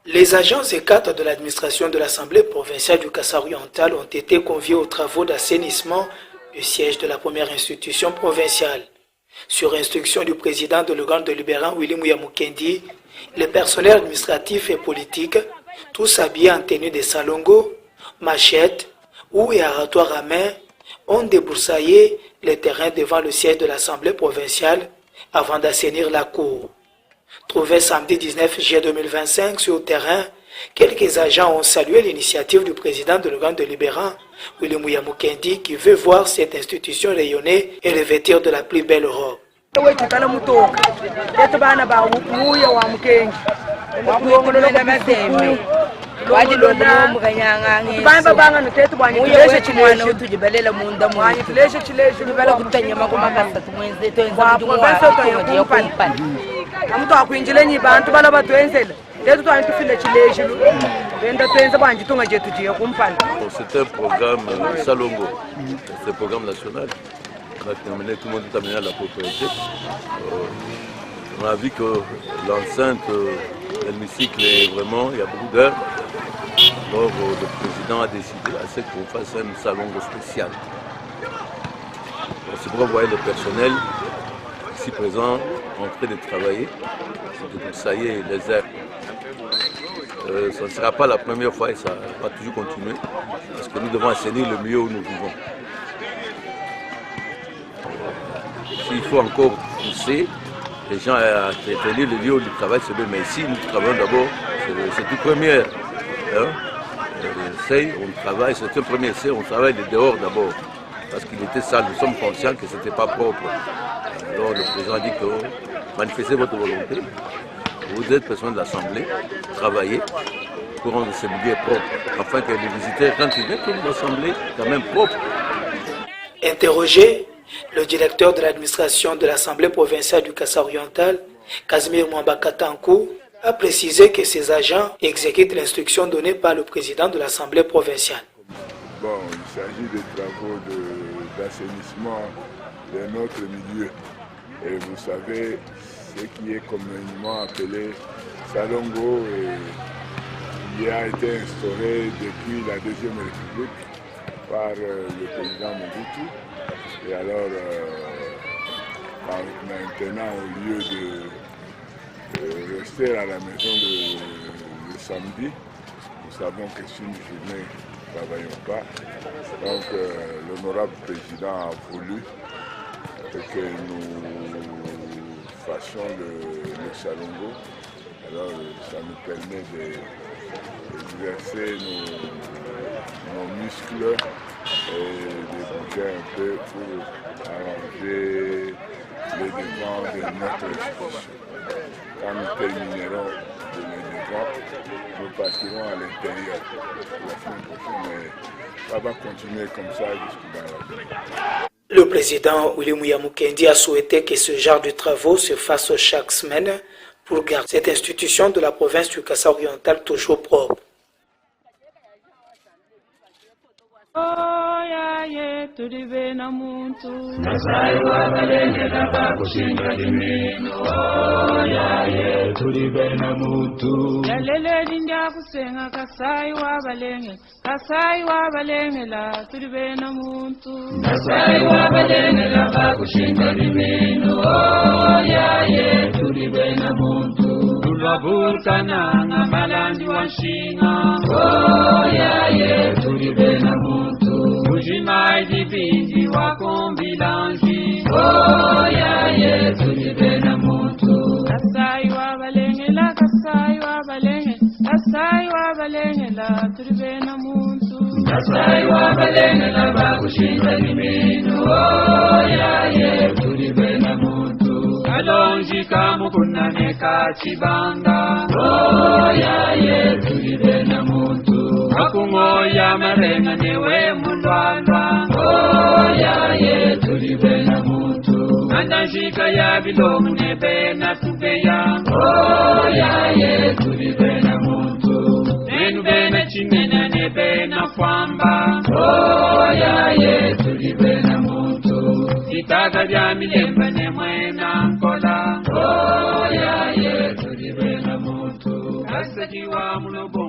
Les agents et cadres de l'administration de l'Assemblée provinciale du Kasaï-Oriental ont été conviés aux travaux d'assainissement du siège de la première institution provinciale. Sur instruction du président de l'organe délibérant Willy Mouya Mukendi, le personnel administratif et politique, tous habillés en tenue de salongo, machettes ou aratoires à main, ont débroussaillé les terrains devant le siège de l'Assemblée provinciale avant d'assainir la cour. Trouvé samedi 19 juillet 2025 sur le terrain, quelques agents ont salué l'initiative du président de l'organe délibérant, Willy Mouya Mukendi, qui veut voir cette institution rayonner et revêtir de la plus belle robe. C'est un programme Salongo, c'est un programme national. On a terminé, tout le monde est amené à la propriété. On a vu que l'enceinte, l'hémicycle est vraiment, il y a beaucoup d'heures. Alors le président a décidé à ce qu'on fasse un Salongo spécial. C'est pour voir le personnel ici présent en train de travailler, ça y est, les airs. Ce ne sera pas la première fois et ça va toujours continuer parce que nous devons assainir le milieu où nous vivons. S'il faut encore pousser les gens à tenir le lieu où ils travaillent, c'est bien, mais ici nous travaillons d'abord, c'est tout premier. On travaille, c'est un premier essai, on travaille de dehors d'abord parce qu'il était sale, nous sommes conscients que ce n'était pas propre. Alors le président a dit que manifestez votre volonté. Vous êtes personne de l'Assemblée, travaillez pour rendre ces milieux propres, afin que les visiteurs, quand ils viennent dans l'Assemblée, quand même propre. Interrogé, le directeur de l'administration de l'Assemblée provinciale du Kasaï-Oriental, Casimir Mwambakatankou, a précisé que ses agents exécutent l'instruction donnée par le président de l'Assemblée provinciale. Bon, il s'agit des travaux d'assainissement de notre milieu. Et vous savez, ce qui est communément appelé Salongo qui a été instauré depuis la Deuxième République par le président Mobutu. Et alors, maintenant, au lieu de rester à la maison le samedi, nous savons que c'est une journée, nous ne travaillons pas. Donc, l'honorable président a voulu que nous fassions le Salongo. Alors ça nous permet d'exercer nos muscles et de bouger un peu pour arranger les devants de notre institution. Quand nous terminerons les devants, nous partirons à l'intérieur la semaine prochaine, mais ça va continuer comme ça jusqu'à la journée. Le président Willy Mouya Mukendi a souhaité que ce genre de travaux se fassent chaque semaine pour garder cette institution de la province du Kasaï-Oriental toujours propre. Tulabulkana malandi wanshinga oyaye tulibena muntu ujimai dipindi wakombilanji oyaye tulibena muntu kasai wabalenge la kasai wabalenge la tulibena muntu kasai wabalenge la bakushinga limino oyaye tulibena muntu alonji kamukunane kachibanga oyaye tulibena muntu akungoya marenga newe mundwandwa oyaye tulibena muntu andanjika ya bilomu nebena tubeya oyaye tulibena muntu enu bena chimena nebena kwamba oyaye tulibena muntu itaka bya milemba nemwena nkola oyaye Kasajiwa mulobo